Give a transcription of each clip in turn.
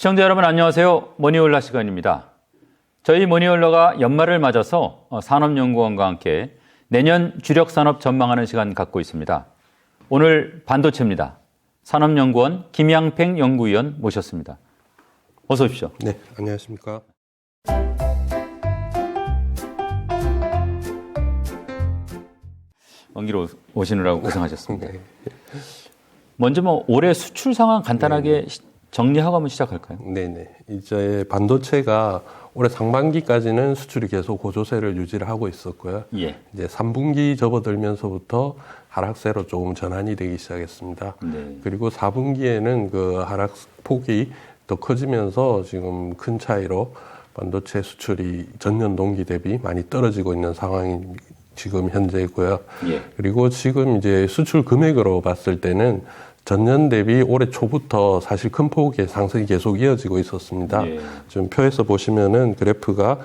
시청자 여러분 안녕하세요. 머니홀라 시간입니다. 저희 머니홀라가 연말을 맞아서 산업연구원과 함께 내년 주력산업 전망하는 시간 갖고 있습니다. 오늘 반도체입니다. 산업연구원 김양팽 연구위원 모셨습니다. 어서 오십시오. 네, 안녕하십니까. 먼 길 오시느라고 고생하셨습니다. 네. 먼저 올해 수출 상황 간단하게 정리하고 한번 시작할까요? 네네. 이제 반도체가 올해 상반기까지는 수출이 계속 고조세를 유지를 하고 있었고요. 예. 이제 3분기 접어들면서부터 하락세로 조금 전환이 되기 시작했습니다. 네. 그리고 4분기에는 그 하락폭이 더 커지면서 지금 큰 차이로 반도체 수출이 전년 동기 대비 많이 떨어지고 있는 상황이 지금 현재이고요. 예. 그리고 지금 이제 수출 금액으로 봤을 때는 전년 대비 올해 초부터 사실 큰 폭의 상승이 계속 이어지고 있었습니다. 예. 지금 표에서 보시면은 그래프가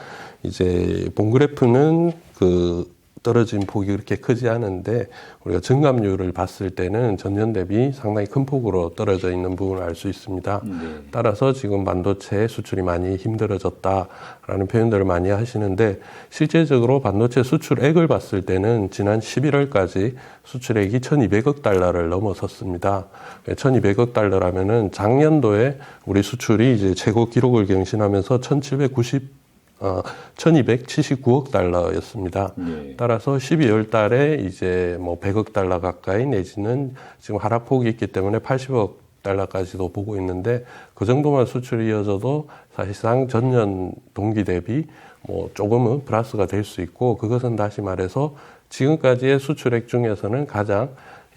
이제 본 그래프는 그 떨어진 폭이 그렇게 크지 않은데 우리가 증감률을 봤을 때는 전년 대비 상당히 큰 폭으로 떨어져 있는 부분을 알 수 있습니다. 네. 따라서 지금 반도체 수출이 많이 힘들어졌다라는 표현들을 많이 하시는데 실제적으로 반도체 수출액을 봤을 때는 지난 11월까지 수출액이 1,200억 달러를 넘어섰습니다. 1,200억 달러라면은 작년도에 우리 수출이 이제 최고 기록을 경신하면서 1,279억 달러였습니다. 네. 따라서 12월 달에 이제 뭐 100억 달러 가까이 내지는 지금 하락폭이 있기 때문에 80억 달러까지도 보고 있는데 그 정도만 수출이 이어져도 사실상 전년 동기 대비 뭐 조금은 플러스가 될 수 있고 그것은 다시 말해서 지금까지의 수출액 중에서는 가장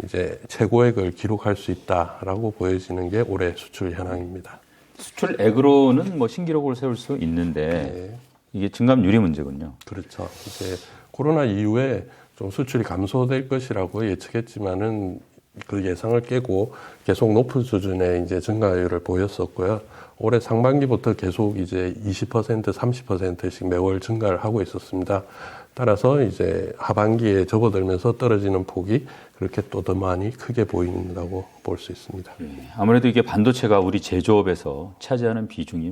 이제 최고액을 기록할 수 있다라고 보여지는 게 올해 수출 현황입니다. 수출액으로는 신기록을 세울 수 있는데 네. 이게 증감률이 문제군요. 그렇죠. 이제 코로나 이후에 좀 수출이 감소될 것이라고 예측했지만은 그 예상을 깨고 계속 높은 수준의 이제 증가율을 보였었고요. 올해 상반기부터 계속 이제 20%, 30%씩 매월 증가를 하고 있었습니다. 따라서 이제 하반기에 접어들면서 떨어지는 폭이 그렇게 또 더 많이 크게 보인다고 볼 수 있습니다. 아무래도 이게 반도체가 우리 제조업에서 차지하는 비중이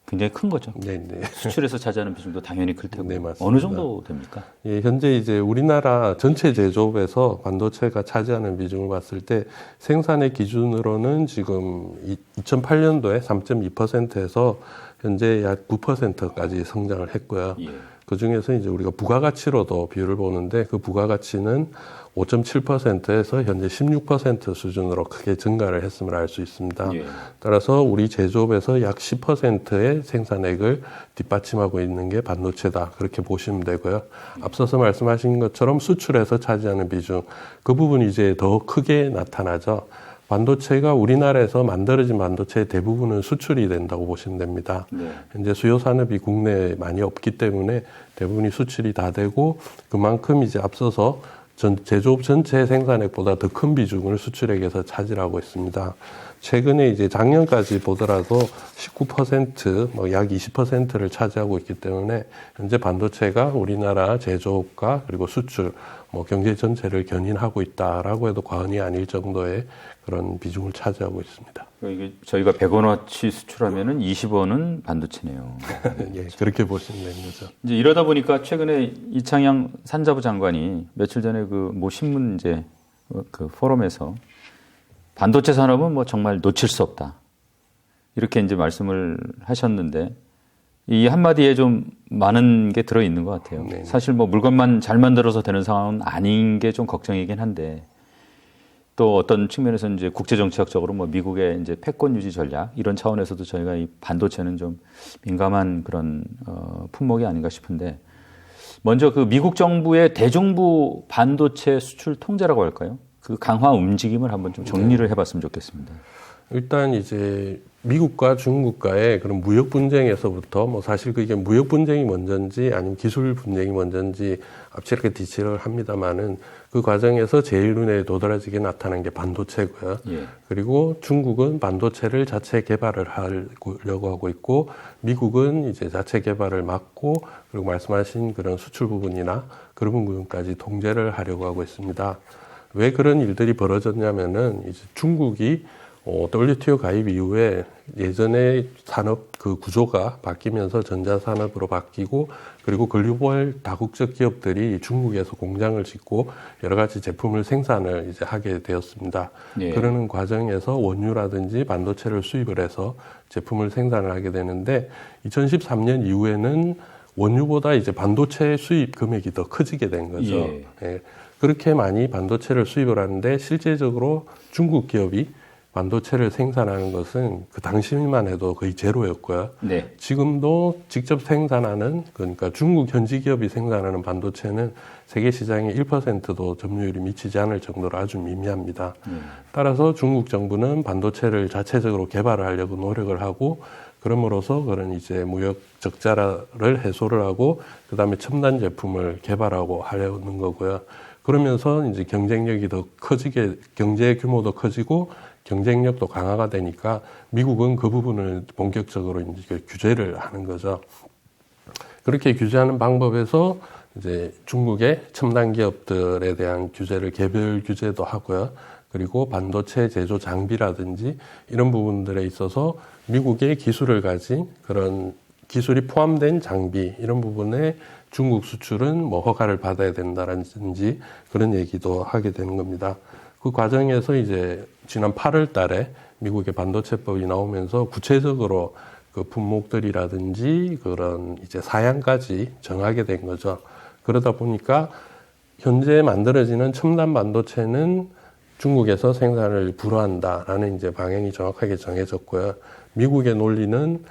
굉장히 큰 거죠. 네네. 수출에서 차지하는 비중도 당연히 클 테고. 네, 맞습니다. 어느 정도 됩니까? 예, 현재 이제 우리나라 전체 제조업에서 반도체가 차지하는 비중을 봤을 때 생산의 기준으로는 지금 2008년도에 3.2%에서 현재 약 9%까지 성장을 했고요. 예. 그 중에서 이제 우리가 부가가치로도 비율을 보는데 그 부가가치는 5.7%에서 현재 16% 수준으로 크게 증가를 했음을 알 수 있습니다. 예. 따라서 우리 제조업에서 약 10%의 생산액을 뒷받침하고 있는 게 반도체다. 그렇게 보시면 되고요. 앞서서 말씀하신 것처럼 수출에서 차지하는 비중, 그 부분이 이제 더 크게 나타나죠. 반도체가 우리나라에서 만들어진 반도체의 대부분은 수출이 된다고 보시면 됩니다. 네. 현재 수요 산업이 국내에 많이 없기 때문에 대부분이 수출이 다 되고 그만큼 이제 앞서서 제조업 전체 생산액보다 더 큰 비중을 수출액에서 차지하고 있습니다. 최근에 이제 작년까지 보더라도 19%, 약 20%를 차지하고 있기 때문에 현재 반도체가 우리나라 제조업과 그리고 수출, 경제 전체를 견인하고 있다라고 해도 과언이 아닐 정도의 그런 비중을 차지하고 있습니다. 이게 저희가 100원어치 수출하면은 20원은 반도체네요. 예, 그렇게 보시면 되는 거죠. 이제 이러다 보니까 최근에 이창양 산자부 장관이 며칠 전에 신문 그 포럼에서 반도체 산업은 정말 놓칠 수 없다. 이렇게 이제 말씀을 하셨는데 이 한마디에 좀 많은 게 들어있는 것 같아요. 네네. 사실 물건만 잘 만들어서 되는 상황은 아닌 게 좀 걱정이긴 한데 또 어떤 측면에서는 이제 국제정치학적으로 미국의 이제 패권 유지 전략 이런 차원에서도 저희가 이 반도체는 좀 민감한 그런 품목이 아닌가 싶은데 먼저 그 미국 정부의 대정부 반도체 수출 통제라고 할까요? 그 강화 움직임을 한번 좀 정리를 해봤으면 좋겠습니다. 일단 이제 미국과 중국과의 그런 무역 분쟁에서부터 사실 그게 무역 분쟁이 먼저인지 아니면 기술 분쟁이 먼저인지 앞치르게 뒤치를 합니다만은 그 과정에서 제일 눈에 도드라지게 나타난 게 반도체고요. 예. 그리고 중국은 반도체를 자체 개발을 하려고 하고 있고 미국은 이제 자체 개발을 막고 그리고 말씀하신 그런 수출 부분이나 그런 부분까지 통제를 하려고 하고 있습니다. 왜 그런 일들이 벌어졌냐면은 이제 중국이 WTO 가입 이후에 예전에 산업 그 구조가 바뀌면서 전자산업으로 바뀌고 그리고 글로벌 다국적 기업들이 중국에서 공장을 짓고 여러 가지 제품을 생산을 이제 하게 되었습니다. 예. 그러는 과정에서 원유라든지 반도체를 수입을 해서 제품을 생산을 하게 되는데 2013년 이후에는 원유보다 이제 반도체 수입 금액이 더 커지게 된 거죠. 예. 예. 그렇게 많이 반도체를 수입을 하는데 실제적으로 중국 기업이 반도체를 생산하는 것은 그 당시만 해도 거의 제로였고요. 네. 지금도 직접 생산하는, 그러니까 중국 현지 기업이 생산하는 반도체는 세계 시장의 1%도 점유율이 미치지 않을 정도로 아주 미미합니다. 따라서 중국 정부는 반도체를 자체적으로 개발을 하려고 노력을 하고 그럼으로써 그런 이제 무역 적자를 해소를 하고 그다음에 첨단 제품을 개발하고 하려는 거고요. 그러면서 이제 경쟁력이 더 커지게, 경제 규모도 커지고 경쟁력도 강화가 되니까 미국은 그 부분을 본격적으로 이제 규제를 하는 거죠. 그렇게 규제하는 방법에서 이제 중국의 첨단 기업들에 대한 규제를 개별 규제도 하고요. 그리고 반도체 제조 장비라든지 이런 부분들에 있어서 미국의 기술을 가진 그런 기술이 포함된 장비 이런 부분에 중국 수출은 뭐 허가를 받아야 된다든지 그런 얘기도 하게 되는 겁니다. 그 과정에서 이제 지난 8월 달에 미국의 반도체법이 나오면서 구체적으로 그 품목들이라든지 그런 이제 사양까지 정하게 된 거죠. 그러다 보니까 현재 만들어지는 첨단 반도체는 중국에서 생산을 불허한다라는 이제 방향이 정확하게 정해졌고요. 미국의 논리는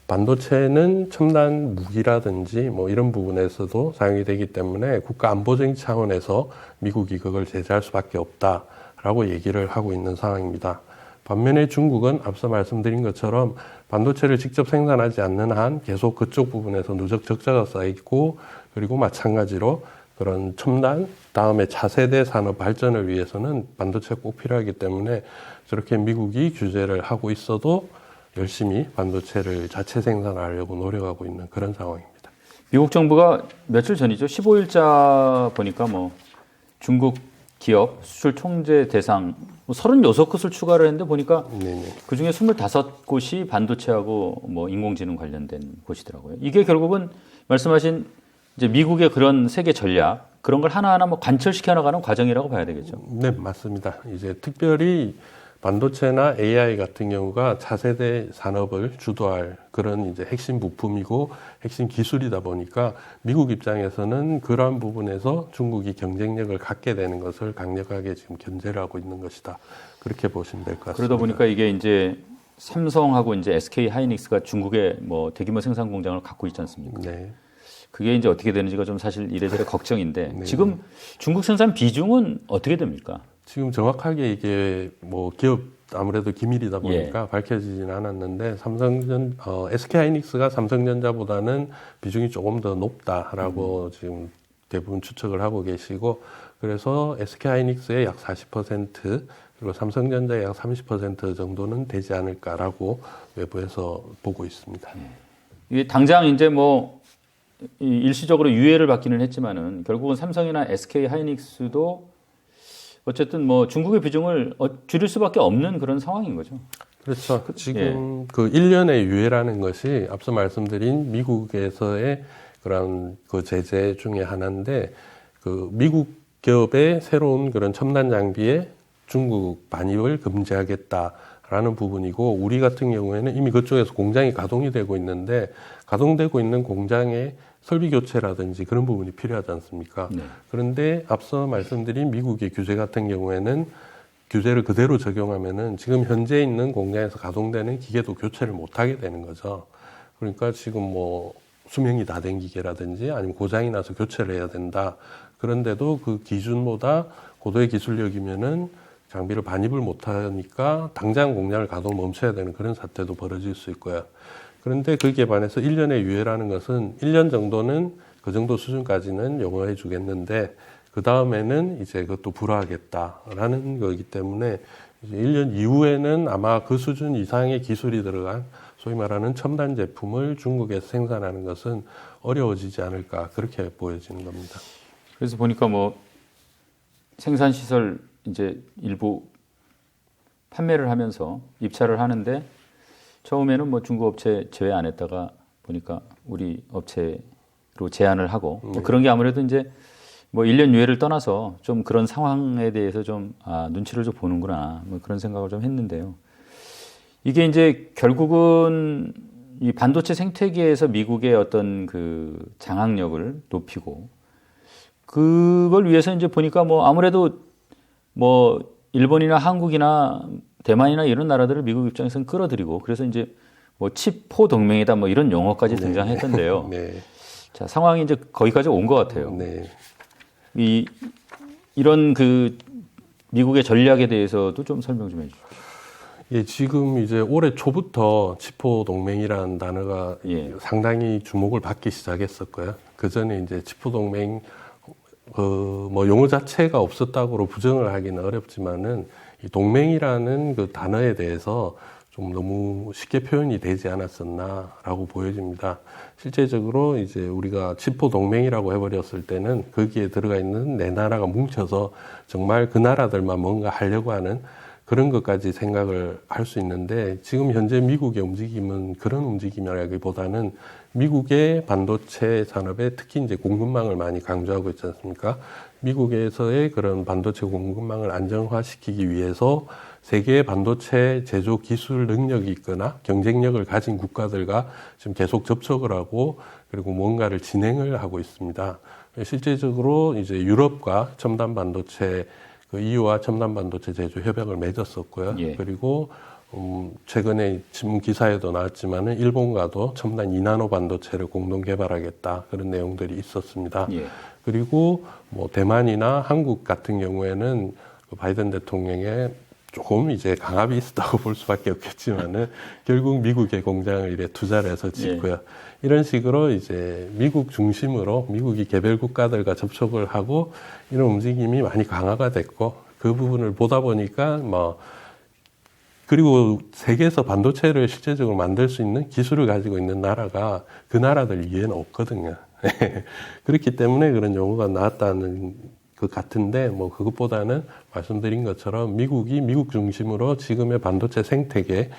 반도체는 첨단 무기라든지 뭐 이런 부분에서도 사용이 되기 때문에 국가 안보적인 차원에서 미국이 그걸 제재할 수밖에 없다라고 얘기를 하고 있는 상황입니다. 반면에 중국은 앞서 말씀드린 것처럼 반도체를 직접 생산하지 않는 한 계속 그쪽 부분에서 누적 적자가 쌓이고 그리고 마찬가지로 그런 첨단 다음에 차세대 산업 발전을 위해서는 반도체가 꼭 필요하기 때문에 저렇게 미국이 규제를 하고 있어도 열심히 반도체를 자체 생산하려고 노력하고 있는 그런 상황입니다. 미국 정부가 며칠 전이죠. 15일자 보니까 뭐 중국 기업 수출 통제 대상 36곳을 추가를 했는데 보니까 네네. 그중에 25곳이 반도체하고 뭐 인공지능 관련된 곳이더라고요. 이게 결국은 말씀하신 이제 미국의 그런 세계 전략 그런 걸 하나하나 뭐 관철시켜 나가는 과정이라고 봐야 되겠죠. 네, 맞습니다. 이제 특별히 반도체나 AI 같은 경우가 차세대 산업을 주도할 그런 이제 핵심 부품이고 핵심 기술이다 보니까 미국 입장에서는 그러한 부분에서 중국이 경쟁력을 갖게 되는 것을 강력하게 지금 견제를 하고 있는 것이다. 그렇게 보시면 될 것 같습니다. 그러다 보니까 이게 이제 삼성하고 이제 SK 하이닉스가 중국에 뭐 대규모 생산 공장을 갖고 있지 않습니까? 네. 그게 이제 어떻게 되는지가 좀 사실 이래저래 걱정인데 네. 지금 중국 생산 비중은 어떻게 됩니까? 지금 정확하게 이게 뭐 기업 아무래도 기밀이다 보니까 밝혀지지는 않았는데 SK 하이닉스가 삼성전자보다는 비중이 조금 더 높다라고 지금 대부분 추측을 하고 계시고 그래서 SK 하이닉스의 약 40% 그리고 삼성전자의 약 30% 정도는 되지 않을까라고 외부에서 보고 있습니다. 이게 당장 이제 뭐 일시적으로 유예를 받기는 했지만은 결국은 삼성이나 SK 하이닉스도 어쨌든 뭐 중국의 비중을 줄일 수밖에 없는 그런 상황인 거죠. 그렇죠. 지금 그 1년의 유예라는 것이 앞서 말씀드린 미국에서의 그런 그 제재 중에 하나인데 그 미국 기업의 새로운 그런 첨단 장비에 중국 반입을 금지하겠다라는 부분이고 우리 같은 경우에는 이미 그쪽에서 공장이 가동이 되고 있는데 가동되고 있는 공장의 설비 교체라든지 그런 부분이 필요하지 않습니까? 네. 그런데 앞서 말씀드린 미국의 규제 같은 경우에는 규제를 그대로 적용하면은 지금 현재 있는 공장에서 가동되는 기계도 교체를 못 하게 되는 거죠. 그러니까 지금 뭐 수명이 다 된 기계라든지 아니면 고장이 나서 교체를 해야 된다. 그런데도 그 기준보다 고도의 기술력이면은 장비를 반입을 못 하니까 당장 공장을 가동 멈춰야 되는 그런 사태도 벌어질 수 있고요. 그런데 거기에 반해서 1년의 유예라는 것은 1년 정도는 그 정도 수준까지는 용어해 주겠는데 그 다음에는 이제 그것도 불허하겠다라는 거기 때문에 이제 1년 이후에는 아마 그 수준 이상의 기술이 들어간 소위 말하는 첨단 제품을 중국에서 생산하는 것은 어려워지지 않을까 그렇게 보여지는 겁니다. 그래서 보니까 뭐 생산 시설 이제 일부 판매를 하면서 입찰을 하는데 처음에는 뭐 중국 업체 제외 안 했다가 보니까 우리 업체로 제안을 하고 뭐 그런 게 아무래도 이제 뭐 1년 유예를 떠나서 좀 그런 상황에 대해서 좀 눈치를 좀 보는구나 뭐 그런 생각을 좀 했는데요. 이게 이제 결국은 이 반도체 생태계에서 미국의 어떤 그 장악력을 높이고 그걸 위해서 이제 보니까 뭐 아무래도 뭐 일본이나 한국이나 대만이나 이런 나라들을 미국 입장에서는 끌어들이고 그래서 이제 뭐 칩포 동맹이다 뭐 이런 용어까지 등장했던데요. 네. 자, 상황이 이제 거기까지 온 것 같아요. 네. 이런 그 미국의 전략에 대해서도 좀 설명 좀 해주십시오. 예, 지금 이제 올해 초부터 치포 동맹이라는 단어가 상당히 주목을 받기 시작했었고요. 그 전에 이제 치포 동맹 뭐 용어 자체가 없었다고 부정을 하기는 어렵지만은 이 동맹이라는 그 단어에 대해서 좀 너무 쉽게 표현이 되지 않았었나라고 보여집니다. 실제적으로 이제 우리가 치포 동맹이라고 해버렸을 때는 거기에 들어가 있는 네 나라가 뭉쳐서 정말 그 나라들만 뭔가 하려고 하는 그런 것까지 생각을 할 수 있는데 지금 현재 미국의 움직임은 그런 움직임이라기보다는 미국의 반도체 산업에 특히 이제 공급망을 많이 강조하고 있지 않습니까? 미국에서의 그런 반도체 공급망을 안정화시키기 위해서 세계의 반도체 제조 기술 능력이 있거나 경쟁력을 가진 국가들과 지금 계속 접촉을 하고 그리고 뭔가를 진행을 하고 있습니다. 실제적으로 이제 유럽과 첨단 반도체 그 EU와 첨단 반도체 제조 협약을 맺었었고요. 예. 그리고 최근에 신문 기사에도 나왔지만은 일본과도 첨단 2나노 반도체를 공동 개발하겠다 그런 내용들이 있었습니다. 예. 그리고 뭐 대만이나 한국 같은 경우에는 그 바이든 대통령의 조금 이제 강압이 있었다고 볼 수밖에 없겠지만은 결국 미국의 공장을 이래 투자를 해서 짓고요. 예. 이런 식으로 이제 미국 중심으로 미국이 개별 국가들과 접촉을 하고 이런 움직임이 많이 강화가 됐고 그 부분을 보다 보니까 뭐 그리고 세계에서 반도체를 실제적으로 만들 수 있는 기술을 가지고 있는 나라가 그 나라들 이외에는 없거든요. 그렇기 때문에 그런 용어가 나왔다는 것 같은데 뭐 그것보다는 말씀드린 것처럼 미국이 미국 중심으로 지금의 반도체 생태계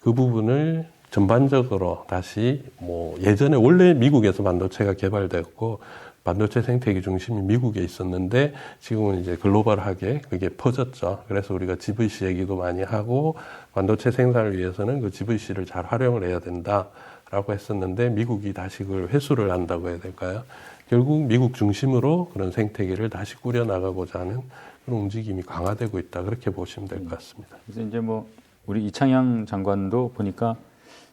그 부분을 전반적으로 다시 뭐 예전에 원래 미국에서 반도체가 개발됐고 반도체 생태계 중심이 미국에 있었는데 지금은 이제 글로벌하게 그게 퍼졌죠. 그래서 우리가 GVC 얘기도 많이 하고 반도체 생산을 위해서는 그 GVC를 잘 활용을 해야 된다라고 했었는데 미국이 다시 그걸 회수를 한다고 해야 될까요? 결국 미국 중심으로 그런 생태계를 다시 꾸려나가고자 하는 그런 움직임이 강화되고 있다. 그렇게 보시면 될 것 같습니다. 그래서 이제 뭐 우리 이창양 장관도 보니까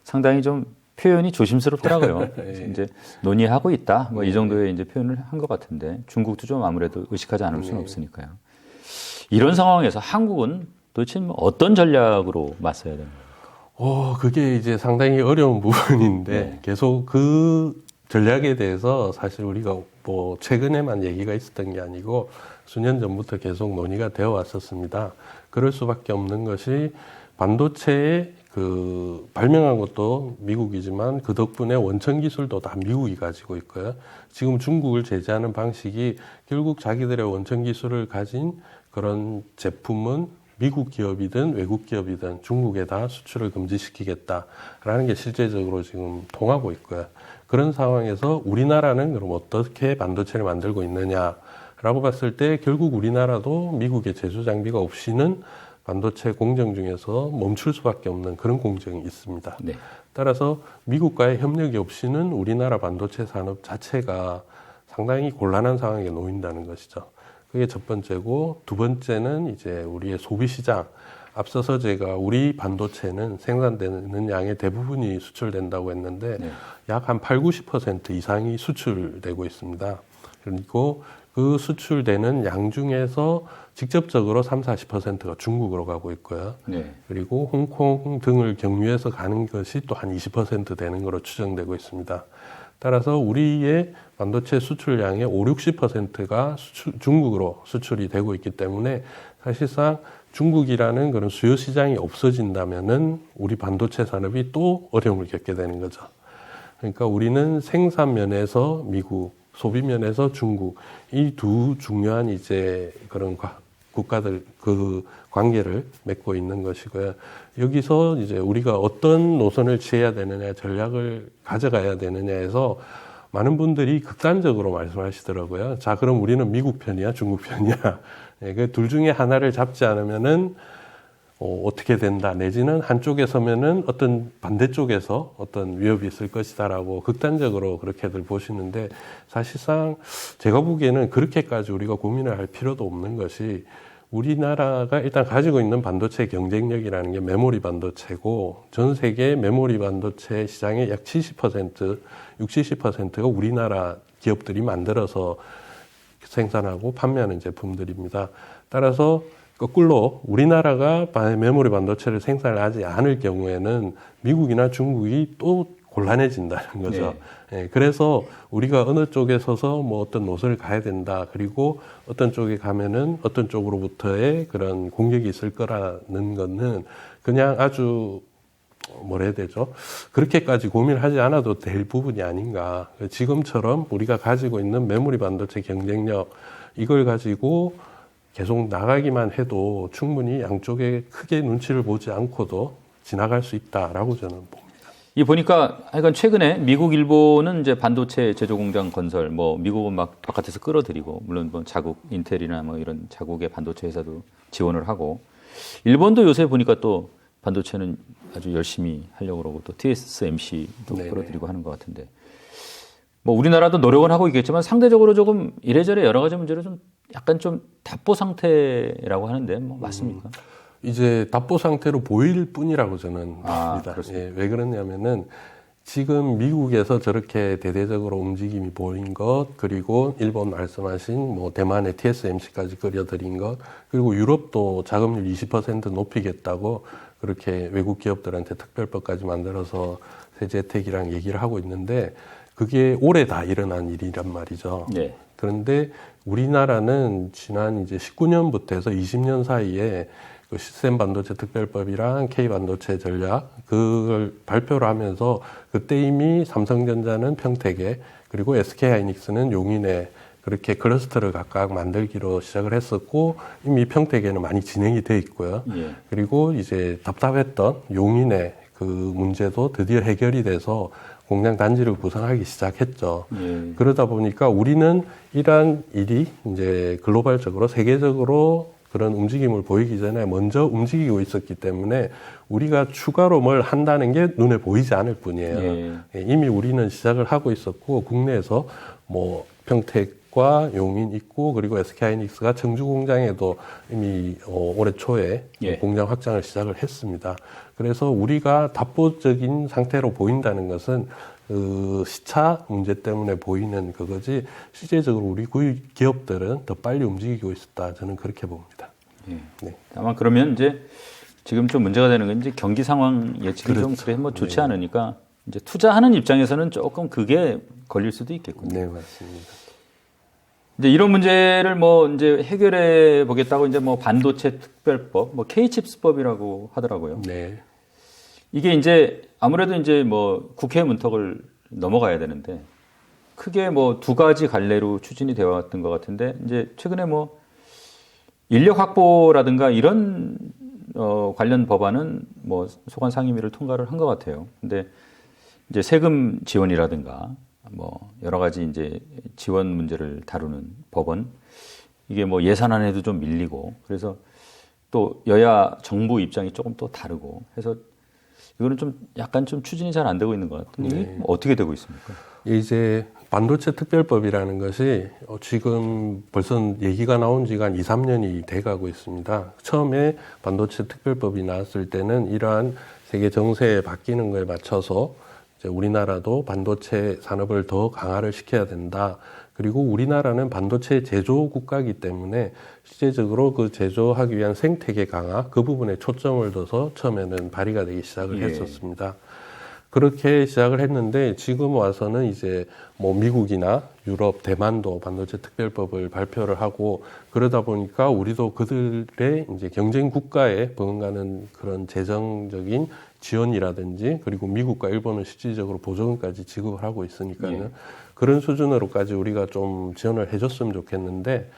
상당히 좀 표현이 조심스럽더라고요. 네. 이제 논의하고 있다. 뭐 이 정도의 이제 표현을 한 것 같은데 중국도 좀 아무래도 의식하지 않을 수는 없으니까요. 이런 상황에서 한국은 도대체 어떤 전략으로 맞서야 되는 거예요? 그게 이제 상당히 어려운 부분인데 네. 계속 그 전략에 대해서 사실 우리가 뭐 최근에만 얘기가 있었던 게 아니고 수년 전부터 계속 논의가 되어 왔었습니다. 그럴 수밖에 없는 것이 반도체의 그 발명한 것도 미국이지만 그 덕분에 원천 기술도 다 미국이 가지고 있고요. 지금 중국을 제재하는 방식이 결국 자기들의 원천 기술을 가진 그런 제품은 미국 기업이든 외국 기업이든 중국에다 수출을 금지시키겠다라는 게 실제적으로 지금 통하고 있고요. 그런 상황에서 우리나라는 그럼 어떻게 반도체를 만들고 있느냐라고 봤을 때 결국 우리나라도 미국의 제조 장비가 없이는 반도체 공정 중에서 멈출 수밖에 없는 그런 공정이 있습니다. 네. 따라서 미국과의 협력이 없이는 우리나라 반도체 산업 자체가 상당히 곤란한 상황에 놓인다는 것이죠. 그게 첫 번째고 두 번째는 이제 우리의 소비 시장. 앞서서 제가 우리 반도체는 생산되는 양의 대부분이 수출된다고 했는데 약 한 80-90% 이상이 수출되고 있습니다. 그리고 그 수출되는 양 중에서 직접적으로 30-40%가 중국으로 가고 있고요. 네. 그리고 홍콩 등을 경유해서 가는 것이 또 한 20% 되는 것으로 추정되고 있습니다. 따라서 우리의 반도체 수출량의 50-60%가 중국으로 수출이 되고 있기 때문에 사실상 중국이라는 그런 수요 시장이 없어진다면은 우리 반도체 산업이 또 어려움을 겪게 되는 거죠. 그러니까 우리는 생산 면에서 미국, 소비 면에서 중국, 이 두 중요한 이제 그런 국가들 그 관계를 맺고 있는 것이고요. 여기서 이제 우리가 어떤 노선을 취해야 되느냐, 전략을 가져가야 되느냐에서 많은 분들이 극단적으로 말씀하시더라고요. 자, 그럼 우리는 미국 편이야, 중국 편이야. 예, 그 둘 중에 하나를 잡지 않으면은 어떻게 된다, 내지는 한쪽에 서면은 어떤 반대쪽에서 어떤 위협이 있을 것이다라고 극단적으로 그렇게들 보시는데, 사실상 제가 보기에는 그렇게까지 우리가 고민을 할 필요도 없는 것이, 우리나라가 일단 가지고 있는 반도체 경쟁력이라는 게 메모리 반도체고, 전 세계 메모리 반도체 시장의 약 70%, 60, 70%가 우리나라 기업들이 만들어서 생산하고 판매하는 제품들입니다. 따라서 거꾸로 우리나라가 메모리 반도체를 생산하지 않을 경우에는 미국이나 중국이 또 곤란해진다는 거죠. 네. 예, 그래서 우리가 어느 쪽에 서서 뭐 어떤 노선을 가야 된다, 그리고 어떤 쪽에 가면은 어떤 쪽으로부터의 그런 공격이 있을 거라는 거는 그냥 아주 뭐라 해야 되죠? 그렇게까지 고민하지 않아도 될 부분이 아닌가. 지금처럼 우리가 가지고 있는 메모리 반도체 경쟁력, 이걸 가지고 계속 나가기만 해도 충분히 양쪽에 크게 눈치를 보지 않고도 지나갈 수 있다라고 저는 봅니다. 이 보니까 하여간 최근에 미국, 일본은 이제 반도체 제조 공장 건설, 뭐 미국은 막 바깥에서 끌어들이고, 물론 뭐 자국 인텔이나 뭐 이런 자국의 반도체 회사도 지원을 하고, 일본도 요새 보니까 또 반도체는 아주 열심히 하려고 그러고, 또 TSMC도 네네. 끌어들이고 하는 것 같은데, 뭐 우리나라도 노력은 하고 있겠지만 상대적으로 조금 이래저래 여러 가지 문제로 좀 약간 좀 답보 상태라고 하는데 뭐 맞습니까? 이제 답보 상태로 보일 뿐이라고 저는 봅니다. 그렇습니다. 예, 왜 그러냐면은 지금 미국에서 저렇게 대대적으로 움직임이 보인 것, 그리고 일본 말씀하신 뭐 대만의 TSMC까지 끌어들인 것, 그리고 유럽도 자금률 20% 높이겠다고 그렇게 외국 기업들한테 특별법까지 만들어서 세제 혜택이랑 얘기를 하고 있는데, 그게 올해 다 일어난 일이란 말이죠. 네. 그런데 우리나라는 지난 이제 19년부터 해서 20년 사이에 그 시스템 반도체 특별법이랑 K 반도체 전략, 그걸 발표를 하면서 그때 이미 삼성전자는 평택에, 그리고 SK 하이닉스는 용인에 그렇게 클러스터를 각각 만들기로 시작을 했었고, 이미 평택에는 많이 진행이 돼 있고요. 예. 그리고 이제 답답했던 용인의 그 문제도 드디어 해결이 돼서 공장 단지를 구성하기 시작했죠. 예. 그러다 보니까 우리는 이러한 일이 이제 글로벌적으로, 세계적으로 그런 움직임을 보이기 전에 먼저 움직이고 있었기 때문에 우리가 추가로 뭘 한다는 게 눈에 보이지 않을 뿐이에요. 예. 이미 우리는 시작을 하고 있었고, 국내에서 뭐 평택과 용인 있고, 그리고 SK하이닉스가 청주 공장에도 이미 올해 초에 예. 공장 확장을 시작을 했습니다. 그래서 우리가 답보적인 상태로 보인다는 것은 그 시차 문제 때문에 보이는 그거지, 실제적으로 우리 기업들은 더 빨리 움직이고 있었다, 저는 그렇게 봅니다. 예. 네. 다만 그러면 이제 지금 좀 문제가 되는 건 이제 경기 상황 예측이 좀 그렇죠. 그래 뭐 좋지 네. 않으니까 이제 투자하는 입장에서는 조금 그게 걸릴 수도 있겠군요. 네, 맞습니다. 이제 이런 문제를 뭐 이제 해결해 보겠다고 이제 뭐 반도체 특별법, 뭐 K칩스법이라고 하더라고요. 네. 이게 이제 아무래도 이제 뭐 국회 문턱을 넘어가야 되는데 크게 뭐 두 가지 갈래로 추진이 되어 왔던 것 같은데, 이제 최근에 뭐 인력 확보라든가 이런 관련 법안은 뭐 소관 상임위를 통과를 한 것 같아요. 근데 이제 세금 지원이라든가 뭐 여러 가지 이제 지원 문제를 다루는 법은 이게 뭐 예산안에도 좀 밀리고, 그래서 또 여야 정부 입장이 조금 또 다르고 해서 이거는 좀 약간 좀 추진이 잘 안 되고 있는 것 같은데 이게 어떻게 되고 있습니까? 이제 반도체 특별법이라는 것이 지금 벌써 얘기가 나온 지가 한 2, 3년이 돼가고 있습니다. 처음에 반도체 특별법이 나왔을 때는 이러한 세계 정세에 바뀌는 거에 맞춰서 이제 우리나라도 반도체 산업을 더 강화를 시켜야 된다. 그리고 우리나라는 반도체 제조 국가이기 때문에 실제적으로 그 제조하기 위한 생태계 강화, 그 부분에 초점을 둬서 처음에는 발의가 되기 시작을 했었습니다. 그렇게 시작을 했는데 지금 와서는 이제 뭐 미국이나 유럽, 대만도 반도체 특별법을 발표를 하고, 그러다 보니까 우리도 그들의 이제 경쟁 국가에 버금가는 그런 재정적인 지원이라든지, 그리고 미국과 일본은 실질적으로 보조금까지 지급을 하고 있으니까요. 그런 수준으로까지 우리가 좀 지원을 해줬으면 좋겠는데,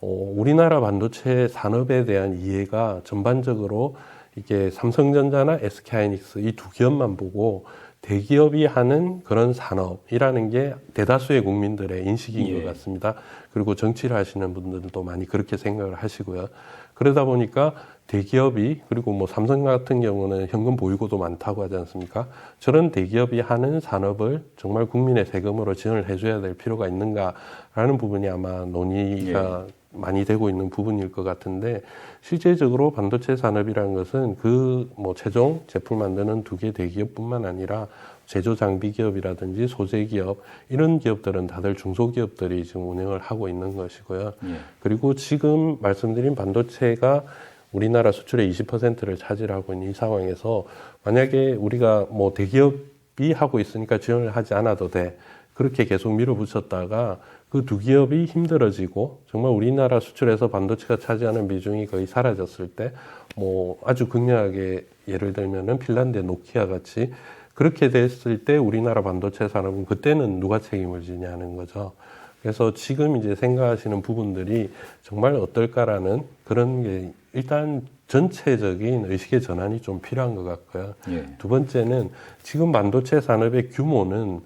우리나라 반도체 산업에 대한 이해가 전반적으로 이게 삼성전자나 SK하이닉스 이 두 기업만 보고 대기업이 하는 그런 산업이라는 게 대다수의 국민들의 인식인 것 같습니다. 그리고 정치를 하시는 분들도 많이 그렇게 생각을 하시고요. 그러다 보니까 대기업이, 그리고 뭐 삼성 같은 경우는 현금 보유고도 많다고 하지 않습니까? 저런 대기업이 하는 산업을 정말 국민의 세금으로 지원을 해줘야 될 필요가 있는가라는 부분이 아마 논의가 많이 되고 있는 부분일 것 같은데, 실제적으로 반도체 산업이라는 것은 최종 제품 만드는 두 개 대기업뿐만 아니라 제조 장비 기업이라든지 소재 기업, 이런 기업들은 다들 중소기업들이 지금 운영을 하고 있는 것이고요. 그리고 지금 말씀드린 반도체가 우리나라 수출의 20%를 차지하고 있는 이 상황에서 만약에 우리가 뭐 대기업이 하고 있으니까 지원을 하지 않아도 돼, 그렇게 계속 밀어붙였다가 그 두 기업이 힘들어지고 정말 우리나라 수출에서 반도체가 차지하는 비중이 거의 사라졌을 때, 뭐 아주 극명하게 예를 들면은 핀란드의 노키아 같이 그렇게 됐을 때 우리나라 반도체 산업은 그때는 누가 책임을 지냐는 거죠. 그래서 지금 이제 생각하시는 부분들이 정말 어떨까라는 그런 게 일단 전체적인 의식의 전환이 좀 필요한 것 같고요. 두 번째는 지금 반도체 산업의 규모는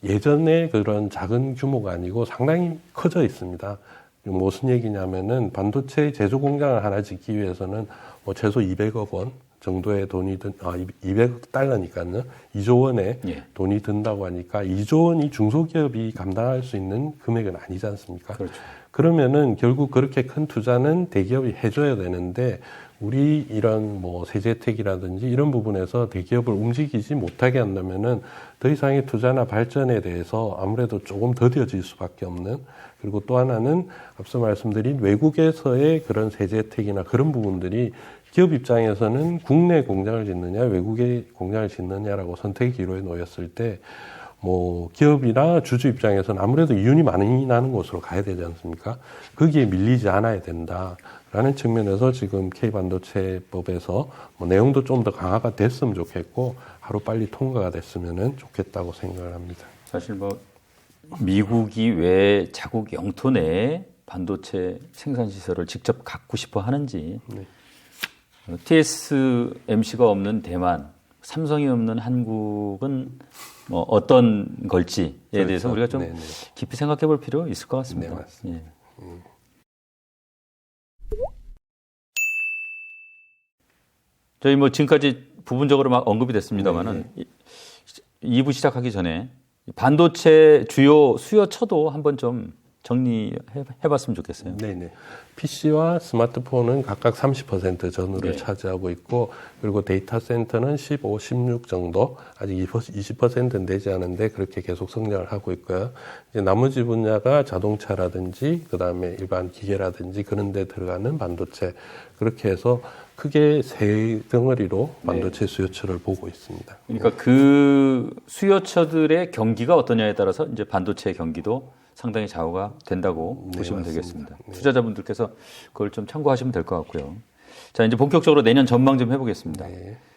예전에 그런 작은 규모가 아니고 상당히 커져 있습니다. 무슨 얘기냐면은 반도체 제조 공장을 하나 짓기 위해서는 뭐 최소 200억 원 정도의 돈이 200억 달러니까요. 2조 원의 돈이 든다고 하니까 2조 원이 중소기업이 감당할 수 있는 금액은 아니지 않습니까? 그렇죠. 그러면은 결국 그렇게 큰 투자는 대기업이 해줘야 되는데, 우리 이런 뭐 세제 혜택이라든지 이런 부분에서 대기업을 움직이지 못하게 한다면은 더 이상의 투자나 발전에 대해서 아무래도 조금 더뎌질 수밖에 없는, 그리고 또 하나는 앞서 말씀드린 외국에서의 그런 세제 혜택이나 그런 부분들이 기업 입장에서는 국내 공장을 짓느냐 외국의 공장을 짓느냐라고 선택의 기로에 놓였을 때, 뭐 기업이나 주주 입장에서는 아무래도 이윤이 많이 나는 곳으로 가야 되지 않습니까? 거기에 밀리지 않아야 된다라는 측면에서 지금 K반도체법에서 뭐 내용도 좀 더 강화가 됐으면 좋겠고 하루빨리 통과가 됐으면 좋겠다고 생각을 합니다. 사실 뭐 미국이 왜 자국 영토 내에 반도체 생산 시설을 직접 갖고 싶어 하는지, TSMC가 없는 대만, 삼성이 없는 한국은 뭐 어떤 걸지에 그렇죠. 대해서 우리가 좀 깊이 생각해 볼 필요 있을 것 같습니다. 네, 맞습니다. 저희 뭐 지금까지 부분적으로 막 언급이 됐습니다만은 2부 시작하기 전에 반도체 주요 수요처도 한번 좀 정리해봤으면 좋겠어요. 네네. PC와 스마트폰은 각각 30% 전후를 차지하고 있고, 그리고 데이터 센터는 15, 16 정도, 아직 20%는 되지 않은데 그렇게 계속 성장을 하고 있고요. 이제 나머지 분야가 자동차라든지, 그 다음에 일반 기계라든지 그런 데 들어가는 반도체, 그렇게 해서 크게 세 덩어리로 반도체 수요처를 보고 있습니다. 그러니까 그 수요처들의 경기가 어떠냐에 따라서 이제 반도체 경기도 상당히 좌우가 된다고 보시면 맞습니다. 되겠습니다. 투자자분들께서 그걸 좀 참고하시면 될 것 같고요. 자, 이제 본격적으로 내년 전망 좀 해보겠습니다.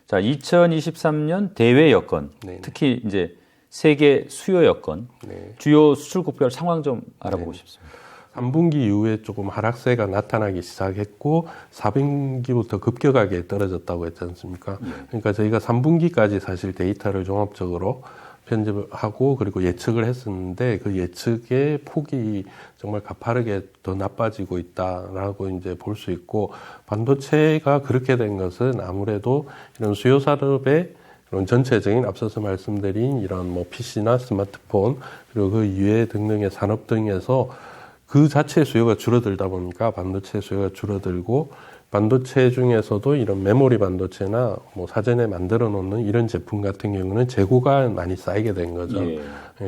자, 2023년 대외 여건, 특히 이제 세계 수요 여건, 주요 수출국별 상황 좀 알아보고 싶습니다. 3분기 이후에 조금 하락세가 나타나기 시작했고 4분기부터 급격하게 떨어졌다고 했지 않습니까? 그러니까 저희가 3분기까지 사실 데이터를 종합적으로 편집을 하고 그리고 예측을 했었는데, 그 예측의 폭이 정말 가파르게 더 나빠지고 있다라고 이제 볼 수 있고, 반도체가 그렇게 된 것은 아무래도 이런 수요 산업의 이런 전체적인 앞서서 말씀드린 이런 뭐 PC나 스마트폰 그리고 그 이외 등등의 산업 등에서 그 자체 수요가 줄어들다 보니까 반도체 수요가 줄어들고, 반도체 중에서도 이런 메모리 반도체나 뭐 사전에 만들어 놓는 이런 제품 같은 경우는 재고가 많이 쌓이게 된 거죠.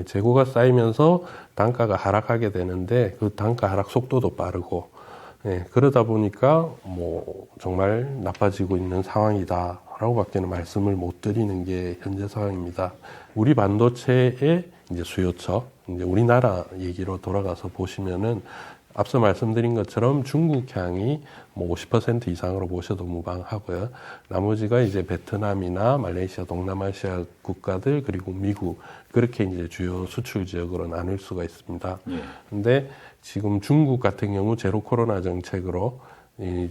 재고가 쌓이면서 단가가 하락하게 되는데 그 단가 하락 속도도 빠르고, 그러다 보니까 뭐 정말 나빠지고 있는 상황이다라고 밖에는 말씀을 못 드리는 게 현재 상황입니다. 우리 반도체의 이제 수요처, 이제 우리나라 얘기로 돌아가서 보시면은 앞서 말씀드린 것처럼 중국향이 뭐 50% 이상으로 보셔도 무방하고요. 나머지가 이제 베트남이나 말레이시아, 동남아시아 국가들 그리고 미국 그렇게 이제 주요 수출 지역으로 나눌 수가 있습니다. 근데 지금 중국 같은 경우 제로 코로나 정책으로 이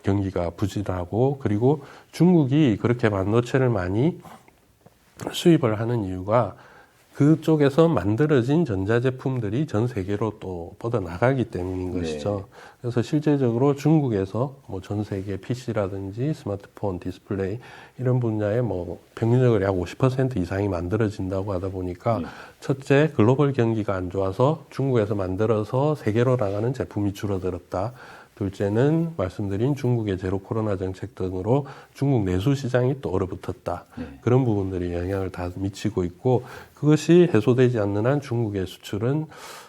경기가 부진하고 그리고 중국이 그렇게 반도체를 많이 수입을 하는 이유가 그쪽에서 만들어진 전자제품들이 전 세계로 또 뻗어나가기 때문인 것이죠. 그래서 실제적으로 중국에서 뭐 전 세계 PC라든지 스마트폰, 디스플레이 이런 분야에 뭐 평균적으로 약 50% 이상이 만들어진다고 하다 보니까 첫째, 글로벌 경기가 안 좋아서 중국에서 만들어서 세계로 나가는 제품이 줄어들었다. 둘째는 말씀드린 중국의 제로 코로나 정책 등으로 중국 내수 시장이 또 얼어붙었다. 그런 부분들이 영향을 다 미치고 있고 그것이 해소되지 않는 한 중국의 수출은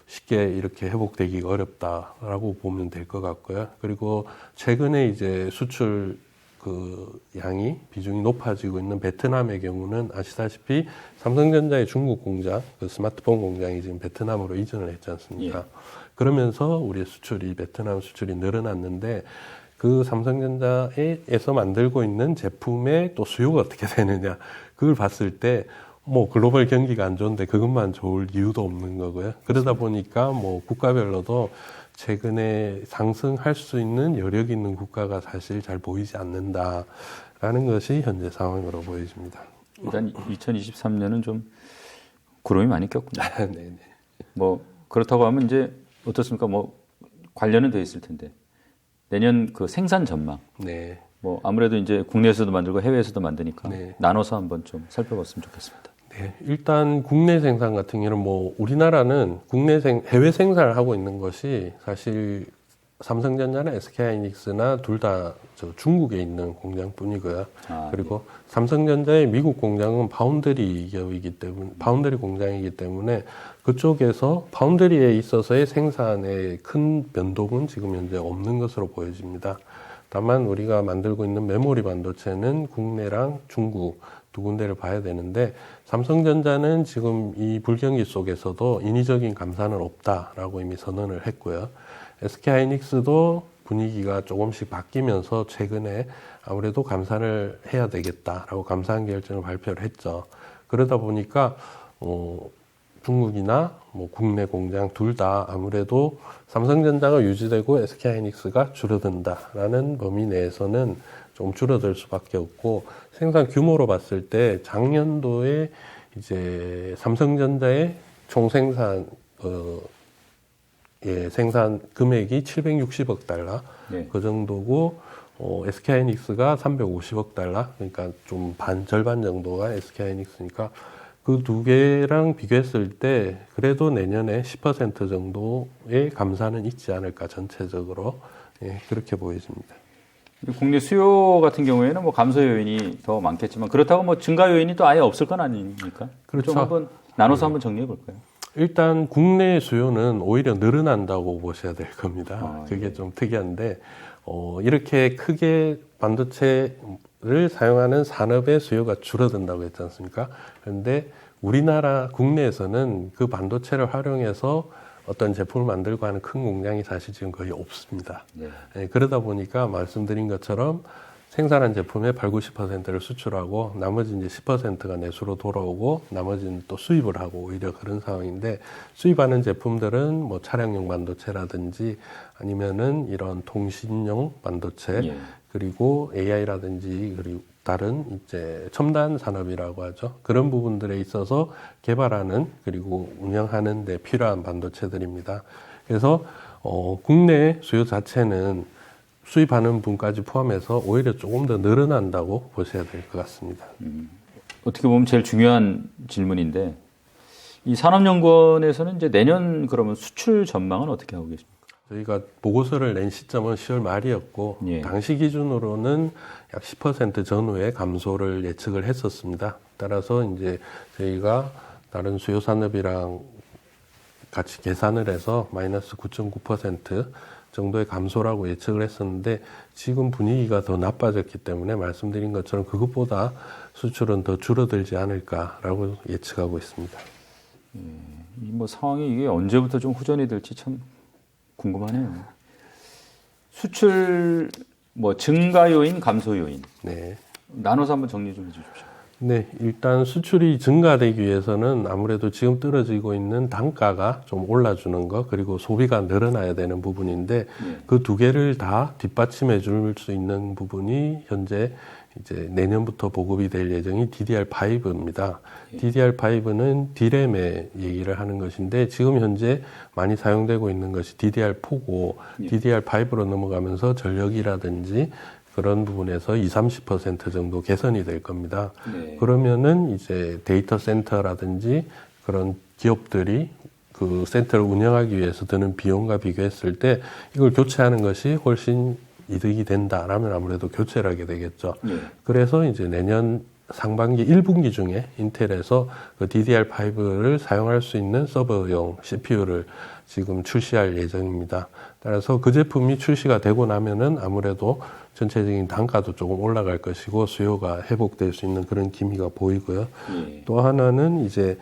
쉽게 이렇게 회복되기가 어렵다라고 보면 될 것 같고요. 그리고 최근에 이제 수출 그 양이 비중이 높아지고 있는 베트남의 경우는 아시다시피 삼성전자의 중국 공장, 그 스마트폰 공장이 지금 베트남으로 이전을 했지 않습니까? 그러면서 우리의 수출이 베트남 수출이 늘어났는데 그 삼성전자에서 만들고 있는 제품의 또 수요가 어떻게 되느냐 그걸 봤을 때 뭐 글로벌 경기가 안 좋은데 그것만 좋을 이유도 없는 거고요. 그러다 보니까 뭐 국가별로도 최근에 상승할 수 있는 여력이 있는 국가가 사실 잘 보이지 않는다라는 것이 현재 상황으로 보여집니다. 일단 2023년은 좀 구름이 많이 꼈군요. 네네. 뭐 그렇다고 하면 이제 어떻습니까? 뭐 관련은 돼 있을 텐데 내년 그 생산 전망. 네. 뭐 아무래도 이제 국내에서도 만들고 해외에서도 만드니까 네. 나눠서 한번 좀 살펴봤으면 좋겠습니다. 네, 일단 국내 생산 같은 경우는 뭐 우리나라는 해외 생산을 하고 있는 것이 사실 삼성전자나 SK하이닉스나 둘 다 중국에 있는 공장뿐이고요. 그리고 삼성전자의 미국 공장은 파운드리 공장이기 때문에 그쪽에서 파운드리에 있어서의 생산에 큰 변동은 지금 현재 없는 것으로 보여집니다. 다만 우리가 만들고 있는 메모리 반도체는 국내랑 중국 두 군데를 봐야 되는데 삼성전자는 지금 이 불경기 속에서도 인위적인 감산은 없다라고 이미 선언을 했고요. SK하이닉스도 분위기가 조금씩 바뀌면서 최근에 아무래도 감산을 해야 되겠다라고 감산 결정을 발표를 했죠. 그러다 보니까 중국이나 뭐 국내 공장 둘 다 아무래도 삼성전자가 유지되고 SK하이닉스가 줄어든다라는 범위 내에서는 좀 줄어들 수밖에 없고 생산 규모로 봤을 때 작년도에 이제 삼성전자의 총 생산 생산 금액이 760억 달러 그 정도고 SK하이닉스가 350억 달러 그러니까 좀 절반 정도가 SK하이닉스니까 그 두 개랑 비교했을 때 그래도 내년에 10% 정도의 감산은 있지 않을까 전체적으로 그렇게 보여집니다. 국내 수요 같은 경우에는 뭐 감소 요인이 더 많겠지만 그렇다고 뭐 증가 요인이 또 아예 없을 건 아닙니까? 그렇죠. 좀 한번 나눠서 한번 정리해 볼까요? 일단 국내 수요는 오히려 늘어난다고 보셔야 될 겁니다. 그게 좀 특이한데 이렇게 크게 반도체를 사용하는 산업의 수요가 줄어든다고 했지 않습니까? 그런데 우리나라 국내에서는 그 반도체를 활용해서 어떤 제품을 만들고 하는 큰 공장이 사실 지금 거의 없습니다. 그러다 보니까 말씀드린 것처럼 생산한 제품의 80, 90%를 수출하고 나머지 이제 10%가 내수로 돌아오고 나머지는 또 수입을 하고 오히려 그런 상황인데 수입하는 제품들은 뭐 차량용 반도체라든지 아니면은 이런 통신용 반도체 그리고 AI라든지 그리고 다른 이제 첨단 산업이라고 하죠. 그런 부분들에 있어서 개발하는 그리고 운영하는 데 필요한 반도체들입니다. 그래서 국내 수요 자체는 수입하는 분까지 포함해서 오히려 조금 더 늘어난다고 보셔야 될 것 같습니다. 어떻게 보면 제일 중요한 질문인데 이 산업연구원에서는 이제 내년 그러면 수출 전망은 어떻게 하고 계십니까? 저희가 보고서를 낸 시점은 10월 말이었고 당시 기준으로는 약 10% 전후의 감소를 예측을 했었습니다. 따라서 이제 저희가 다른 수요 산업이랑 같이 계산을 해서 마이너스 9.9% 정도의 감소라고 예측을 했었는데 지금 분위기가 더 나빠졌기 때문에 말씀드린 것처럼 그것보다 수출은 더 줄어들지 않을까라고 예측하고 있습니다. 뭐 상황이 이게 언제부터 좀 후전이 될지 참 궁금하네요. 수출 뭐 증가 요인, 감소 요인 네. 나눠서 한번 정리 좀 해주십시오. 네, 일단 수출이 증가되기 위해서는 아무래도 지금 떨어지고 있는 단가가 좀 올라주는 것, 그리고 소비가 늘어나야 되는 부분인데, 그 두 개를 다 뒷받침해 줄 수 있는 부분이 현재 이제 내년부터 보급이 될 예정인 DDR5입니다. DDR5는 D램의 얘기를 하는 것인데, 지금 현재 많이 사용되고 있는 것이 DDR4고, DDR5로 넘어가면서 전력이라든지 그런 부분에서 20-30% 정도 개선이 될 겁니다. 네. 그러면은 이제 데이터 센터라든지 그런 기업들이 그 센터를 운영하기 위해서 드는 비용과 비교했을 때 이걸 교체하는 것이 훨씬 이득이 된다라면 아무래도 교체를 하게 되겠죠. 네. 그래서 이제 내년 상반기 1분기 중에 인텔에서 그 DDR5를 사용할 수 있는 서버용 CPU를 지금 출시할 예정입니다. 따라서 그 제품이 출시가 되고 나면은 아무래도 전체적인 단가도 조금 올라갈 것이고 수요가 회복될 수 있는 그런 기미가 보이고요. 또 하나는 이제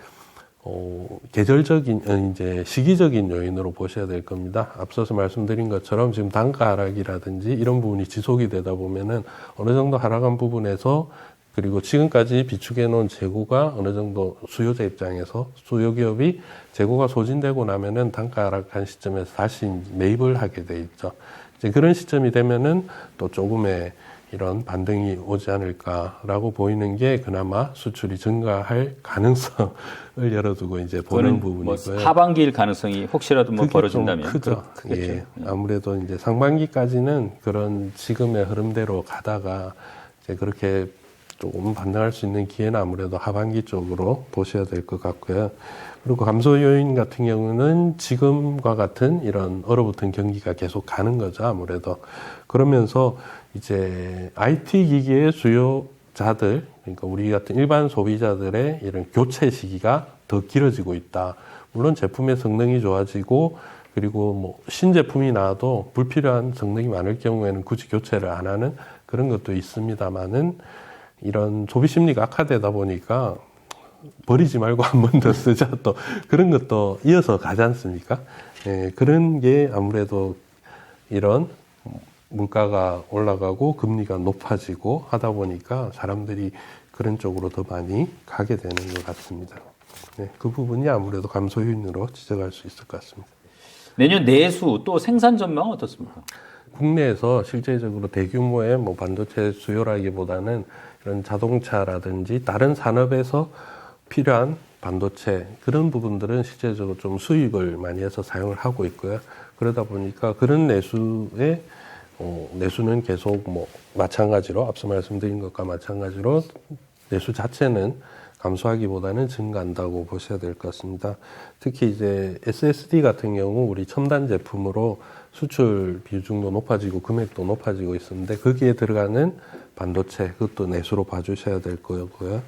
계절적인 이제 시기적인 요인으로 보셔야 될 겁니다. 앞서서 말씀드린 것처럼 지금 단가 하락이라든지 이런 부분이 지속이 되다 보면은 어느 정도 하락한 부분에서 그리고 지금까지 비축해 놓은 재고가 어느 정도 수요자 입장에서 수요 기업이 재고가 소진되고 나면은 단가 하락한 시점에서 다시 매입을 하게 돼 있죠. 이제 그런 시점이 되면은 또 조금의 이런 반등이 오지 않을까라고 보이는 게 그나마 수출이 증가할 가능성을 열어두고 이제 보는 부분이고요. 뭐 하반기일 가능성이 혹시라도 뭐 그게 벌어진다면 좀 크죠. 예. 아무래도 이제 상반기까지는 그런 지금의 흐름대로 가다가 이제 그렇게 조금 반등할 수 있는 기회는 아무래도 하반기 쪽으로 보셔야 될 것 같고요. 그리고 감소 요인 같은 경우는 지금과 같은 이런 얼어붙은 경기가 계속 가는 거죠, 아무래도. 그러면서 이제 IT 기기의 수요자들, 그러니까 우리 같은 일반 소비자들의 이런 교체 시기가 더 길어지고 있다. 물론 제품의 성능이 좋아지고 그리고 뭐 신제품이 나와도 불필요한 성능이 많을 경우에는 굳이 교체를 안 하는 그런 것도 있습니다만은 이런 소비 심리가 악화되다 보니까 버리지 말고 한 번 더 쓰자 또 그런 것도 이어서 가지 않습니까? 예, 그런 게 아무래도 이런 물가가 올라가고 금리가 높아지고 하다 보니까 사람들이 그런 쪽으로 더 많이 가게 되는 것 같습니다. 네, 그 부분이 아무래도 감소 요인으로 지적할 수 있을 것 같습니다. 내년 내수 또 생산 전망은 어떻습니까? 국내에서 실제적으로 대규모의 뭐 반도체 수요라기보다는 이런 자동차라든지 다른 산업에서 필요한 반도체 그런 부분들은 실제적으로 좀 수입을 많이 해서 사용을 하고 있고요. 그러다 보니까 그런 내수의 내수는 계속 뭐 마찬가지로 앞서 말씀드린 것과 마찬가지로 내수 자체는 감소하기보다는 증가한다고 보셔야 될 것 같습니다. 특히 이제 SSD 같은 경우 우리 첨단 제품으로 수출 비중도 높아지고 금액도 높아지고 있었는데 거기에 들어가는 반도체 그것도 내수로 봐주셔야 될 거고요.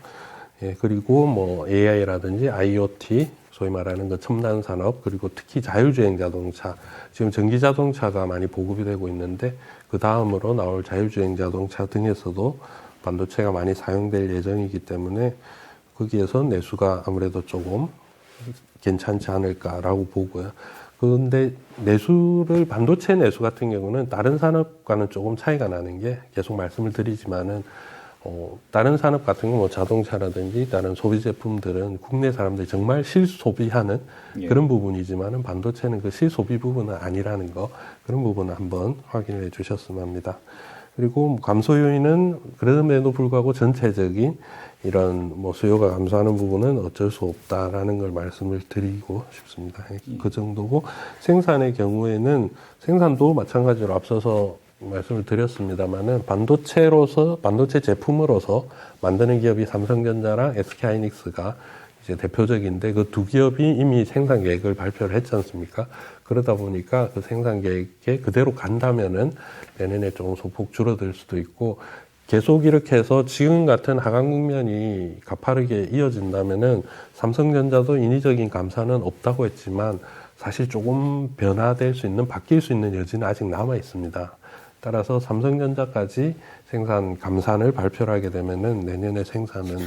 예, 그리고 뭐 AI라든지 IoT 소위 말하는 그 첨단 산업 그리고 특히 자율주행 자동차 지금 전기 자동차가 많이 보급이 되고 있는데 그 다음으로 나올 자율주행 자동차 등에서도 반도체가 많이 사용될 예정이기 때문에 거기에서 내수가 아무래도 조금 괜찮지 않을까라고 보고요. 그런데 내수를 반도체 내수 같은 경우는 다른 산업과는 조금 차이가 나는 게 계속 말씀을 드리지만은 다른 산업 같은 경우 뭐 자동차라든지 다른 소비 제품들은 국내 사람들이 정말 실소비하는 그런 부분이지만은 반도체는 그 실소비 부분은 아니라는 거 그런 부분을 한번 확인해 주셨으면 합니다. 그리고 감소 요인은 그럼에도 불구하고 전체적인 이런 뭐 수요가 감소하는 부분은 어쩔 수 없다라는 걸 말씀을 드리고 싶습니다. 그 정도고 생산의 경우에는 생산도 마찬가지로 앞서서 말씀을 드렸습니다만은 반도체 제품으로서 만드는 기업이 삼성전자랑 SK하이닉스가 이제 대표적인데 그 두 기업이 이미 생산 계획을 발표를 했지 않습니까? 그러다 보니까 그 생산 계획에 그대로 간다면은 내년에 조금 소폭 줄어들 수도 있고 계속 이렇게 해서 지금 같은 하강 국면이 가파르게 이어진다면은 삼성전자도 인위적인 감산은 없다고 했지만 사실 조금 변화될 수 있는 바뀔 수 있는 여지는 아직 남아 있습니다. 따라서 삼성전자까지 생산 감산을 발표를 하게 되면은 내년에 생산은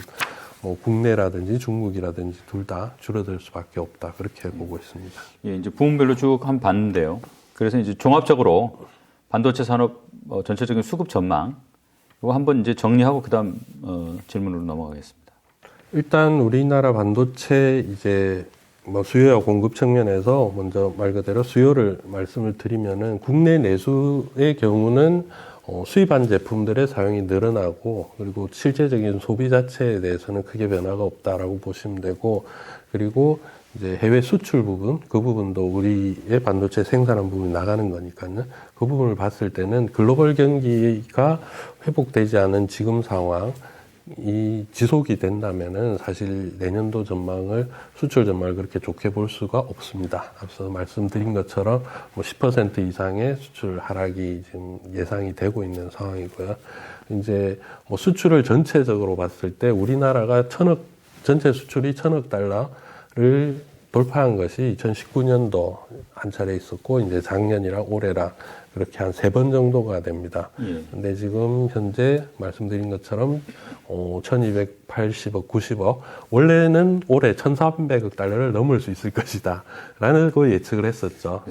뭐 국내라든지 중국이라든지 둘 다 줄어들 수밖에 없다 그렇게 보고 있습니다. 예, 이제 부문별로 쭉 한번 봤는데요. 그래서 이제 종합적으로 반도체 산업 전체적인 수급 전망 이거 한번 이제 정리하고 그다음 질문으로 넘어가겠습니다. 일단 우리나라 반도체 이제 뭐 수요와 공급 측면에서 먼저 말 그대로 수요를 말씀을 드리면은 국내 내수의 경우는 수입한 제품들의 사용이 늘어나고 그리고 실제적인 소비 자체에 대해서는 크게 변화가 없다라고 보시면 되고 그리고 이제 해외 수출 부분 그 부분도 우리의 반도체 생산한 부분이 나가는 거니까요. 그 부분을 봤을 때는 글로벌 경기가 회복되지 않은 지금 상황 이 지속이 된다면은 사실 내년도 전망을 수출 전망을 그렇게 좋게 볼 수가 없습니다. 앞서 말씀드린 것처럼 뭐 10% 이상의 수출 하락이 지금 예상이 되고 있는 상황이고요. 이제 뭐 수출을 전체적으로 봤을 때 우리나라가 전체 수출이 1,000억 달러를 돌파한 것이 2019년도 한 차례 있었고 이제 작년이랑 올해랑 그렇게 한 3번 정도가 됩니다. 근데 지금 현재 말씀드린 것처럼 1280억, 90억 원래는 올해 1400억 달러를 넘을 수 있을 것이다 라는 거 예측을 했었죠.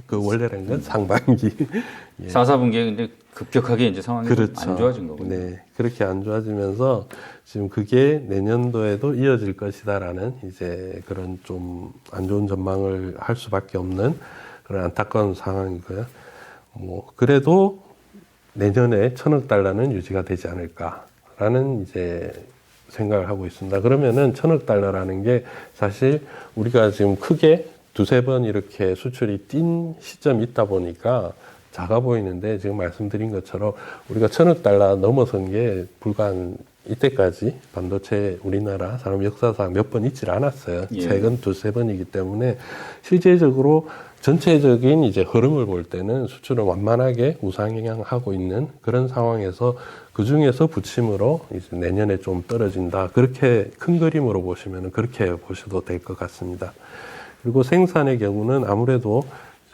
그 원래라는 건 상반기. 4, 4분기에 근데 급격하게 이제 상황이 그렇죠. 안 좋아진 거군요. 네. 그렇게 안 좋아지면서 지금 그게 내년도에도 이어질 것이다라는 이제 그런 좀 안 좋은 전망을 할 수밖에 없는 그런 안타까운 상황이고요. 뭐 그래도 내년에 1,000억 달러는 유지가 되지 않을까라는 이제 생각을 하고 있습니다. 그러면은 1,000억 달러라는 게 사실 우리가 지금 크게 두세 번 이렇게 수출이 뛴 시점이 있다 보니까 작아 보이는데 지금 말씀드린 것처럼 우리가 1,000억 달러 넘어선 게 불과 한 이때까지 반도체 우리나라 산업 역사상 몇 번 있질 않았어요. 최근 두세 번이기 때문에 실제적으로 전체적인 이제 흐름을 볼 때는 수출을 완만하게 우상향하고 있는 그런 상황에서 그 중에서 부침으로 이제 내년에 좀 떨어진다. 그렇게 큰 그림으로 보시면 그렇게 보셔도 될 것 같습니다. 그리고 생산의 경우는 아무래도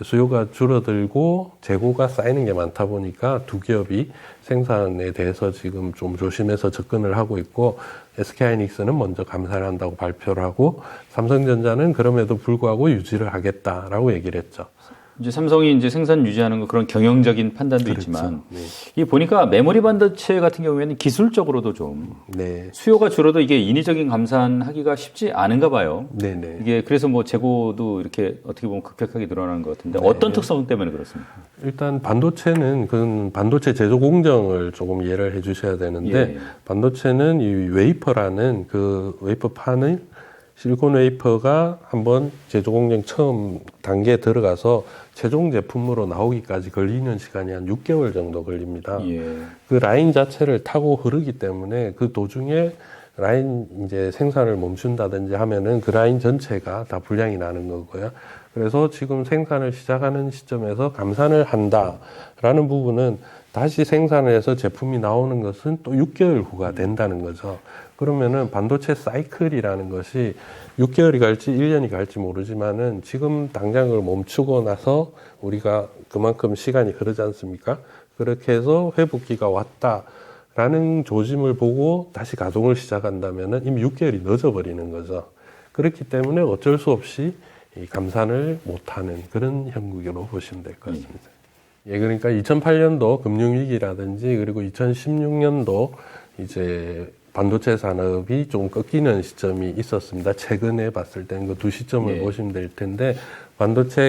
수요가 줄어들고 재고가 쌓이는 게 많다 보니까 두 기업이 생산에 대해서 지금 좀 조심해서 접근을 하고 있고 SK하이닉스는 먼저 감산을 한다고 발표를 하고 삼성전자는 그럼에도 불구하고 유지를 하겠다라고 얘기를 했죠. 이제 삼성이 이제 생산 유지하는 거 그런 경영적인 판단도 그렇죠. 있지만 네. 이게 보니까 메모리 반도체 같은 경우에는 기술적으로도 좀 네. 수요가 줄어도 이게 인위적인 감산하기가 쉽지 않은가 봐요. 네네. 이게 그래서 뭐 재고도 이렇게 어떻게 보면 급격하게 늘어나는 것 같은데 어떤 특성 때문에 그렇습니까? 일단 반도체는 그 반도체 제조 공정을 조금 이해를 해 주셔야 되는데 반도체는 이 웨이퍼라는 그 웨이퍼판을 실리콘 웨이퍼가 한번 제조 공정 처음 단계에 들어가서 최종 제품으로 나오기까지 걸리는 시간이 한 6개월 정도 걸립니다. 그 라인 자체를 타고 흐르기 때문에 그 도중에 라인 이제 생산을 멈춘다든지 하면은 그 라인 전체가 다 불량이 나는 거고요. 그래서 지금 생산을 시작하는 시점에서 감산을 한다라는 부분은 다시 생산을 해서 제품이 나오는 것은 또 6개월 후가 된다는 거죠. 그러면은 반도체 사이클이라는 것이 6개월이 갈지 1년이 갈지 모르지만은 지금 당장 그걸 멈추고 나서 우리가 그만큼 시간이 흐르지 않습니까? 그렇게 해서 회복기가 왔다라는 조짐을 보고 다시 가동을 시작한다면은 이미 6개월이 늦어버리는 거죠. 그렇기 때문에 어쩔 수 없이 이 감산을 못하는 그런 형국으로 보시면 될 것 같습니다. 예, 그러니까 2008년도 금융위기라든지 그리고 2016년도 이제 반도체 산업이 좀 꺾이는 시점이 있었습니다. 최근에 봤을 때는 그 두 시점을 보시면 될 텐데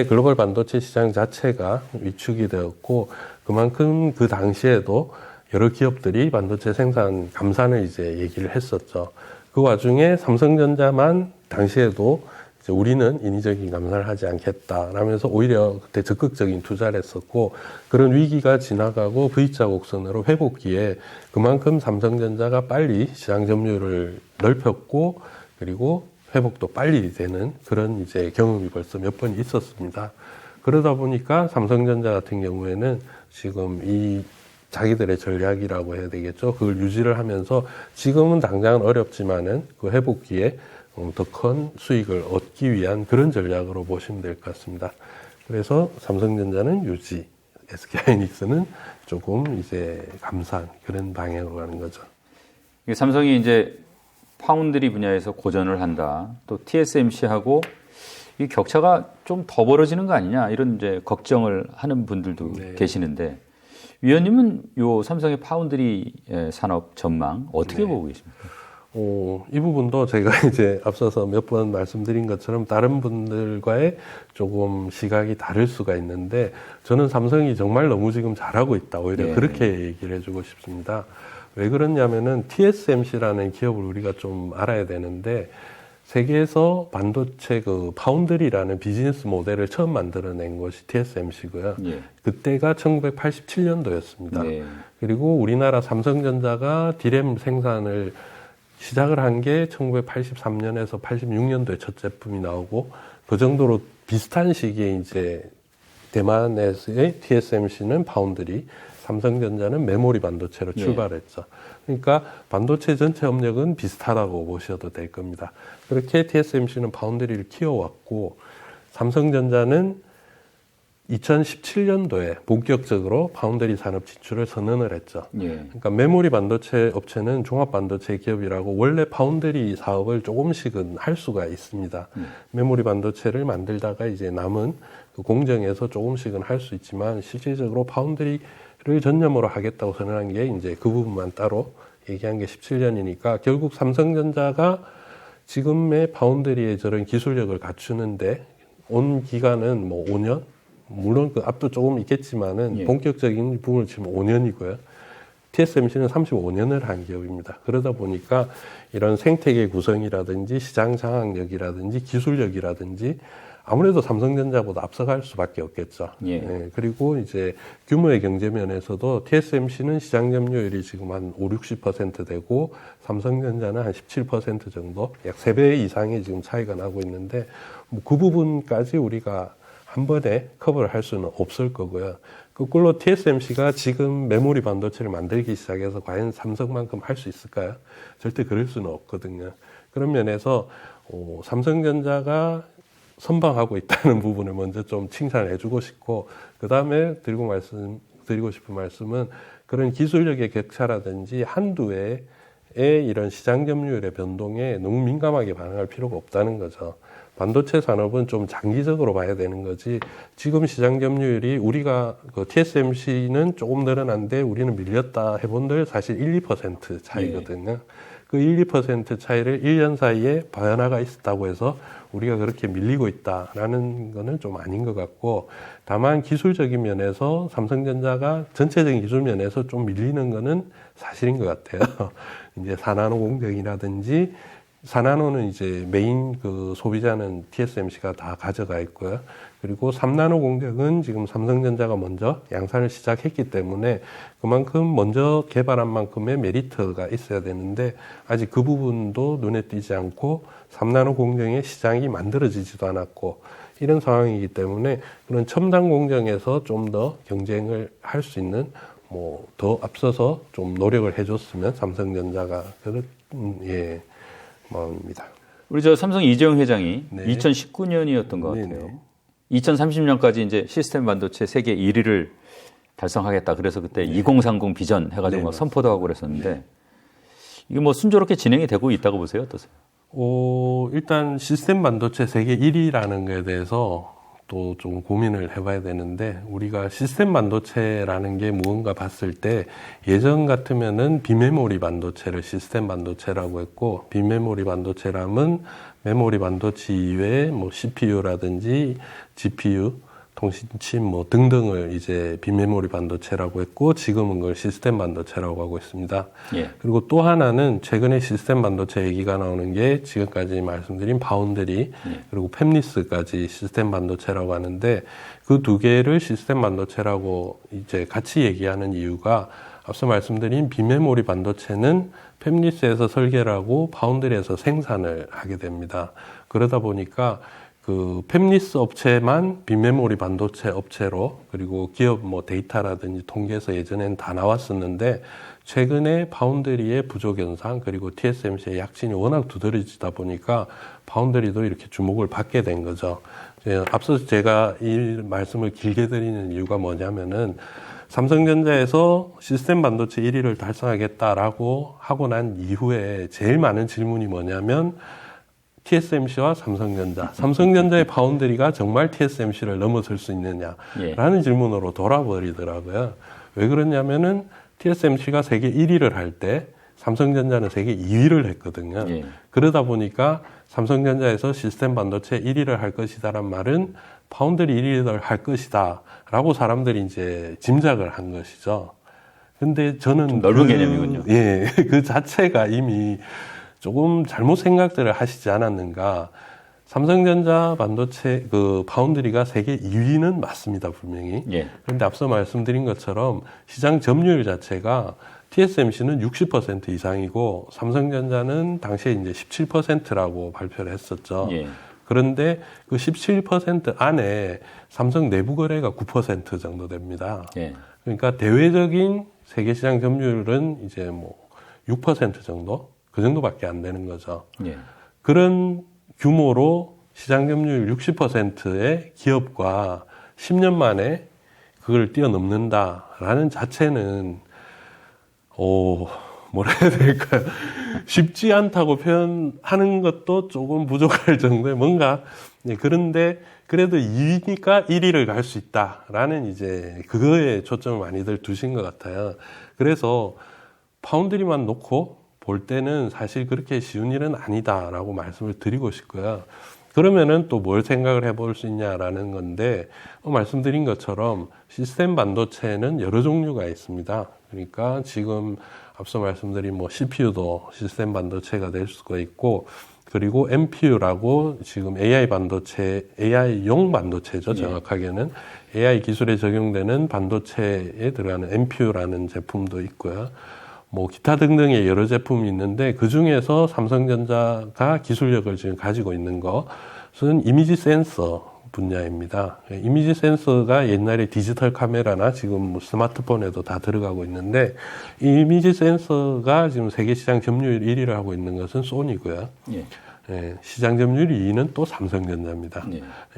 글로벌 반도체 시장 자체가 위축이 되었고 그만큼 그 당시에도 여러 기업들이 반도체 생산 감산을 이제 얘기를 했었죠. 그 와중에 삼성전자만 당시에도 우리는 인위적인 감산을 하지 않겠다라면서 오히려 그때 적극적인 투자를 했었고 그런 위기가 지나가고 V자 곡선으로 회복기에 그만큼 삼성전자가 빨리 시장 점유율을 넓혔고 그리고 회복도 빨리 되는 그런 이제 경험이 벌써 몇 번 있었습니다. 그러다 보니까 삼성전자 같은 경우에는 지금 이 자기들의 전략이라고 해야 되겠죠. 그걸 유지를 하면서 지금은 당장은 어렵지만은 그 회복기에 더 큰 수익을 얻기 위한 그런 전략으로 보시면 될 것 같습니다. 그래서 삼성전자는 유지, SK하이닉스는 조금 이제 감산 그런 방향으로 가는 거죠. 삼성이 이제 파운드리 분야에서 고전을 한다. 또 TSMC하고 이 격차가 좀 더 벌어지는 거 아니냐 이런 이제 걱정을 하는 분들도 네. 계시는데 위원님은 요 삼성의 파운드리 산업 전망 어떻게 네. 보고 계십니까? 이 부분도 제가 이제 앞서서 몇 번 말씀드린 것처럼 다른 분들과의 조금 시각이 다를 수가 있는데 저는 삼성이 정말 너무 지금 잘하고 있다. 오히려 네. 그렇게 얘기를 해주고 싶습니다. 왜 그러냐면은 TSMC라는 기업을 우리가 좀 알아야 되는데 세계에서 반도체 그 파운드리라는 비즈니스 모델을 처음 만들어낸 것이 TSMC고요. 예. 그때가 1987년도였습니다. 네. 그리고 우리나라 삼성전자가 디램 생산을 시작을 한 게 1983년에서 86년도에 첫 제품이 나오고 그 정도로 비슷한 시기에 이제 대만에서의 TSMC는 파운드리, 삼성전자는 메모리 반도체로 예. 출발했죠. 그러니까 반도체 전체 업력은 비슷하다고 보셔도 될 겁니다. 그렇게 TSMC는 파운드리를 키워왔고 삼성전자는 2017년도에 본격적으로 파운드리 산업 진출을 선언을 했죠. 예. 그러니까 메모리 반도체 업체는 종합 반도체 기업이라고 원래 파운드리 사업을 조금씩은 할 수가 있습니다. 메모리 반도체를 만들다가 이제 남은 그 공정에서 조금씩은 할 수 있지만 실질적으로 파운드리를 전념으로 하겠다고 선언한 게 이제 그 부분만 따로 얘기한 게 17년이니까 결국 삼성전자가 지금의 파운드리의 저런 기술력을 갖추는데 온 기간은 뭐 5년? 물론 그 앞도 조금 있겠지만은 예. 본격적인 부분을 지금 5년이고요. TSMC는 35년을 한 기업입니다. 그러다 보니까 이런 생태계 구성이라든지 시장 장악력이라든지 기술력이라든지 아무래도 삼성전자보다 앞서갈 수밖에 없겠죠. 예. 네, 그리고 이제 규모의 경제 면에서도 TSMC는 시장 점유율이 지금 한 5, 60% 되고 삼성전자는 한 17% 정도, 약 3배 이상의 지금 차이가 나고 있는데 뭐 그 부분까지 우리가 한 번에 커버를 할 수는 없을 거고요. 거꾸로 TSMC가 지금 메모리 반도체를 만들기 시작해서 과연 삼성만큼 할 수 있을까요? 절대 그럴 수는 없거든요. 그런 면에서 삼성전자가 선방하고 있다는 부분을 먼저 좀 칭찬을 해주고 싶고, 그 다음에 드리고 싶은 말씀은 그런 기술력의 격차라든지 한두 해의 이런 시장 점유율의 변동에 너무 민감하게 반응할 필요가 없다는 거죠. 반도체 산업은 좀 장기적으로 봐야 되는 거지. 지금 시장 점유율이 우리가 그 TSMC는 조금 늘어난데 우리는 밀렸다 해본들 사실 1, 2% 차이거든요. 네. 그 1, 2% 차이를 1년 사이에 변화가 있었다고 해서 우리가 그렇게 밀리고 있다라는 거는 좀 아닌 것 같고, 다만 기술적인 면에서 삼성전자가 전체적인 기술 면에서 좀 밀리는 거는 사실인 것 같아요. 이제 4나노 공정이라든지 4나노는 이제 메인 그 소비자는 TSMC가 다 가져가 있고요. 그리고 3나노 공정은 지금 삼성전자가 먼저 양산을 시작했기 때문에 그만큼 먼저 개발한 만큼의 메리트가 있어야 되는데 아직 그 부분도 눈에 띄지 않고 3나노 공정의 시장이 만들어지지도 않았고 이런 상황이기 때문에 그런 첨단 공정에서 좀 더 경쟁을 할 수 있는 뭐 더 앞서서 좀 노력을 해줬으면 삼성전자가 그런 마음입니다. 우리 저 삼성 이재용 회장이 네. 2019년이었던 것 같아요. 네네. 2030년까지 이제 시스템 반도체 세계 1위를 달성하겠다. 그래서 그때 2030 비전 해가지고 막 선포도 하고 그랬었는데 이게 뭐 순조롭게 진행이 되고 있다고 보세요? 어떠세요? 일단 시스템 반도체 세계 1위라는 거에 대해서 또 좀 고민을 해봐야 되는데, 우리가 시스템 반도체라는 게 무언가 봤을 때 예전 같으면은 비메모리 반도체를 시스템 반도체라고 했고, 비메모리 반도체라면 메모리 반도체 이외에 뭐 CPU라든지 GPU, 통신칩 뭐 등등을 이제 비메모리 반도체라고 했고, 지금은 그걸 시스템 반도체라고 하고 있습니다. 예. 그리고 또 하나는 최근에 시스템 반도체 얘기가 나오는 게 지금까지 말씀드린 파운드리, 그리고 팹리스까지 시스템 반도체라고 하는데, 그 두 개를 시스템 반도체라고 이제 같이 얘기하는 이유가 앞서 말씀드린 비메모리 반도체는 팹리스에서 설계를 하고 파운드리에서 생산을 하게 됩니다. 그러다 보니까 그 팹리스 업체만 비메모리 반도체 업체로, 그리고 기업 뭐 데이터라든지 통계에서 예전엔 다 나왔었는데 최근에 파운드리의 부족 현상, 그리고 TSMC의 약진이 워낙 두드러지다 보니까 파운드리도 이렇게 주목을 받게 된 거죠. 앞서 제가 이 말씀을 길게 드리는 이유가 뭐냐면은 삼성전자에서 시스템 반도체 1위를 달성하겠다라고 하고 난 이후에 제일 많은 질문이 뭐냐면 TSMC와 삼성전자. 삼성전자의 파운드리가 정말 TSMC를 넘어설 수 있느냐라는 질문으로 돌아버리더라고요. 왜 그러냐면은 TSMC가 세계 1위를 할 때 삼성전자는 세계 2위를 했거든요. 그러다 보니까 삼성전자에서 시스템 반도체 1위를 할 것이다란 말은 파운드리 1위를 할 것이다 라고 사람들이 이제 짐작을 한 것이죠. 근데 저는 넓은 개념이군요. 예, 그 자체가 이미 조금 잘못 생각들을 하시지 않았는가. 삼성전자 반도체 그 파운드리가 세계 2위는 맞습니다, 분명히. 그런데 앞서 말씀드린 것처럼 시장 점유율 자체가 TSMC는 60% 이상이고 삼성전자는 당시에 이제 17%라고 발표를 했었죠. 그런데 그 17% 안에 삼성 내부 거래가 9% 정도 됩니다. 그러니까 대외적인 세계 시장 점유율은 이제 뭐 6% 정도? 그 정도밖에 안 되는 거죠. 그런 규모로 시장 점유율 60%의 기업과 10년 만에 그걸 뛰어넘는다라는 자체는 뭐라 해야 될까요? 쉽지 않다고 표현하는 것도 조금 부족할 정도의 뭔가, 그런데 그래도 2위니까 1위를 갈 수 있다라는 이제 그거에 초점을 많이들 두신 것 같아요. 그래서 파운드리만 놓고 볼 때는 사실 그렇게 쉬운 일은 아니다라고 말씀을 드리고 싶고요. 그러면은 또 뭘 생각을 해볼 수 있냐라는 건데, 말씀드린 것처럼 시스템 반도체는 여러 종류가 있습니다. 그러니까 지금 앞서 말씀드린 뭐 CPU도 시스템 반도체가 될 수가 있고, 그리고 NPU라고 지금 AI 반도체, AI용 반도체죠. 정확하게는 AI 기술에 적용되는 반도체에 들어가는 NPU라는 제품도 있고요. 뭐 기타 등등의 여러 제품이 있는데 그 중에서 삼성전자가 기술력을 지금 가지고 있는 것은 이미지 센서 분야입니다. 이미지 센서가 옛날에 디지털 카메라나 지금 뭐 스마트폰에도 다 들어가고 있는데 이 이미지 센서가 지금 세계 시장 점유율 1위를 하고 있는 것은 소니고요. 시장 점유율 2위는 또 삼성전자입니다.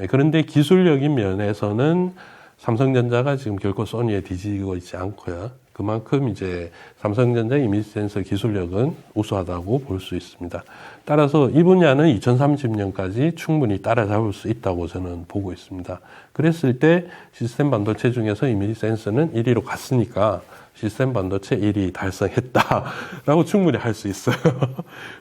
그런데 기술력인 면에서는 삼성전자가 지금 결코 소니에 뒤지고 있지 않고요. 그만큼 이제 삼성전자 이미지 센서 기술력은 우수하다고 볼 수 있습니다. 따라서 이 분야는 2030년까지 충분히 따라잡을 수 있다고 저는 보고 있습니다. 그랬을 때 시스템 반도체 중에서 이미지 센서는 1위로 갔으니까 시스템 반도체 1위 달성했다라고 충분히 할 수 있어요.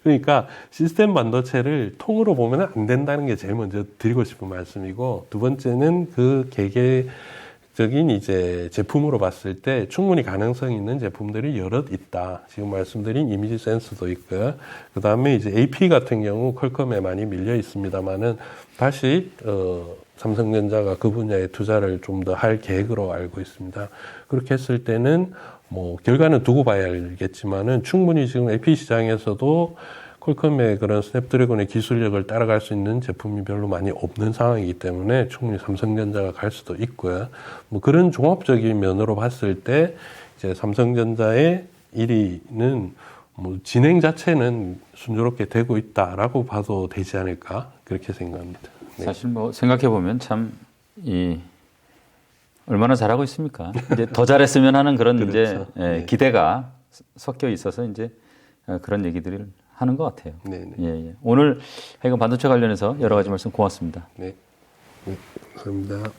그러니까 시스템 반도체를 통으로 보면 안 된다는 게 제일 먼저 드리고 싶은 말씀이고, 두 번째는 그 개개적인 이제 제품으로 봤을 때 충분히 가능성 있는 제품들이 여럿 있다. 지금 말씀드린 이미지 센서도 있고요. 그 다음에 이제 AP 같은 경우 퀄컴에 많이 밀려 있습니다만은 다시 삼성전자가 그 분야에 투자를 좀 더 할 계획으로 알고 있습니다. 그렇게 했을 때는 뭐 결과는 두고 봐야 알겠지만은 충분히 지금 AP 시장에서도 퀄컴의 그런 스냅드래곤의 기술력을 따라갈 수 있는 제품이 별로 많이 없는 상황이기 때문에 충분히 삼성전자가 갈 수도 있고요. 뭐 그런 종합적인 면으로 봤을 때 이제 삼성전자의 1위는 뭐 진행 자체는 순조롭게 되고 있다라고 봐도 되지 않을까 그렇게 생각합니다. 사실 뭐 생각해 보면 참 얼마나 잘하고 있습니까? 이제 더 잘했으면 하는 그런 그렇죠. 이제 기대가 섞여 있어서 이제 그런 얘기들을 하는 것 같아요. 예. 오늘 하여간 반도체 관련해서 여러 가지 말씀 고맙습니다. 네. 감사합니다.